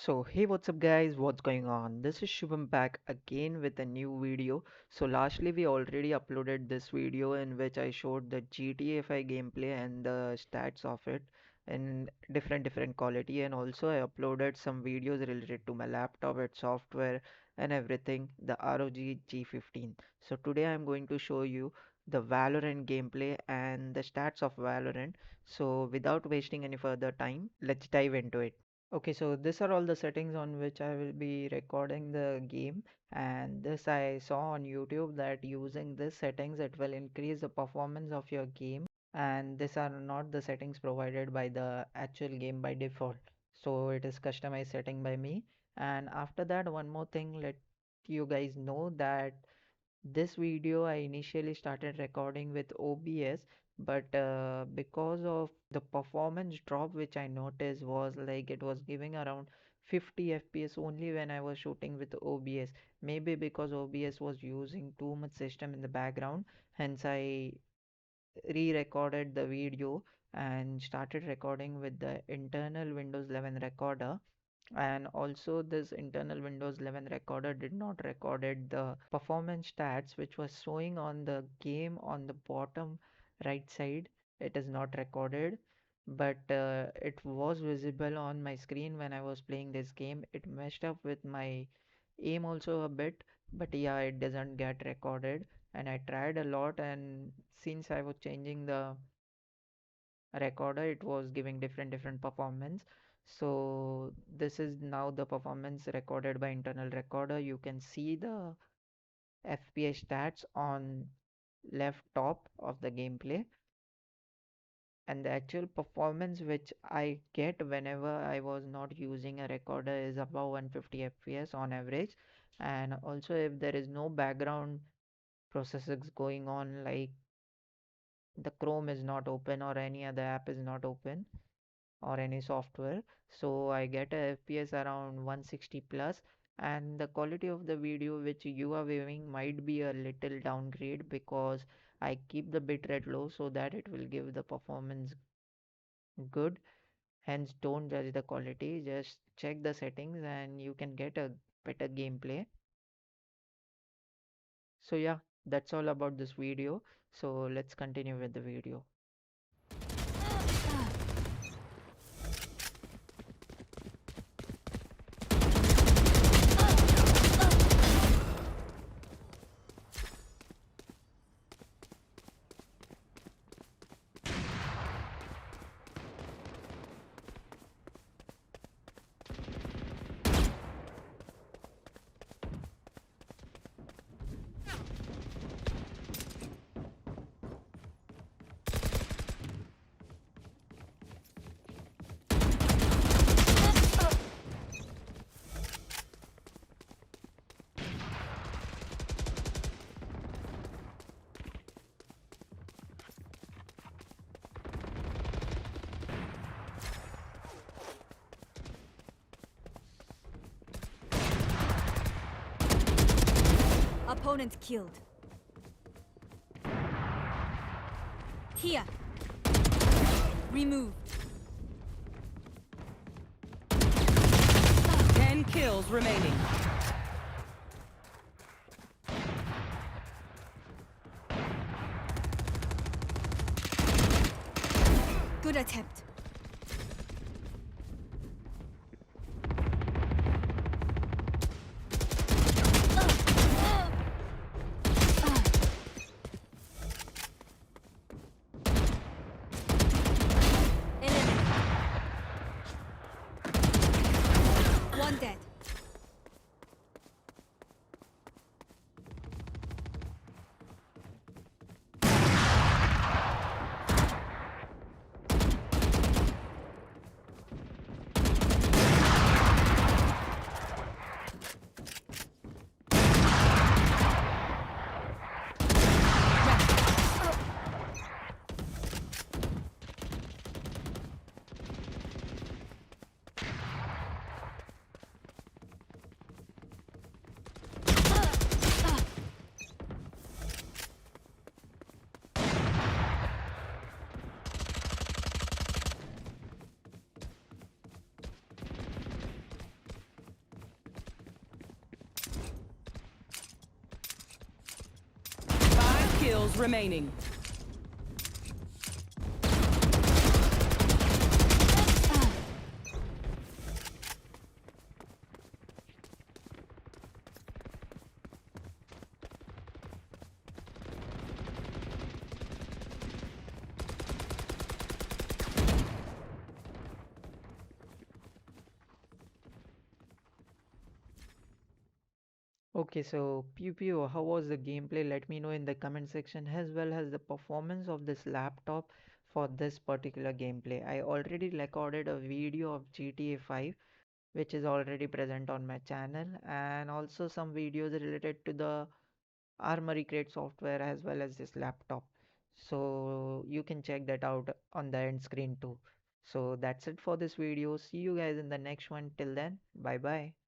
So hey, what's up guys, what's going on? This is Shubham back again with a new video. So lastly we already uploaded this video in which I showed the GTA 5 gameplay and the stats of it in different quality, and also I uploaded some videos related to my laptop, its software and everything, the ROG G15. So today I'm going to show you the Valorant gameplay and the stats of Valorant. So without wasting any further time, let's dive into it. Okay, so these are all the settings on which I will be recording the game, and this I saw on YouTube that using this settings it will increase the performance of your game, and these are not the settings provided by the actual game by default. So it is customized setting by me. And after that, one more thing, let you guys know that this video I initially started recording with OBS, but because of the performance drop which I noticed was like it was giving around 50 FPS only when I was shooting with OBS. Maybe because OBS was using too much system in the background, hence I re-recorded the video and started recording with the internal Windows 11 recorder. And also this internal Windows 11 recorder did not recorded the performance stats which was showing on the game on the bottom right side. It is not recorded, but it was visible on my screen when I was playing this game. It messed up with my aim also a bit, but yeah, it doesn't get recorded. And I tried a lot, and since I was changing the recorder, it was giving different performance. So this is now the performance recorded by internal recorder. You can see the FPS stats on left top of the gameplay, and the actual performance which I get whenever I was not using a recorder is above 150 FPS on average. And also if there is no background processes going on, like the Chrome is not open or any other app is not open or any software, so I get a FPS around 160 plus. And the quality of the video which you are viewing might be a little downgrade because I keep the bitrate low so that it will give the performance good. Hence don't judge the quality, just check the settings and you can get a better gameplay. So yeah, that's all about this video, so let's continue with the video. Opponent killed. Here. Removed. 10 kills remaining. Good attempt. One dead. kills remaining. Okay, so Pew Pew, how was the gameplay? Let me know in the comment section, as well as the performance of this laptop for this particular gameplay. I already recorded a video of GTA 5 which is already present on my channel, and also some videos related to the Armory Crate software as well as this laptop. So you can check that out on the end screen too. So that's it for this video. See you guys in the next one. Till then, bye bye.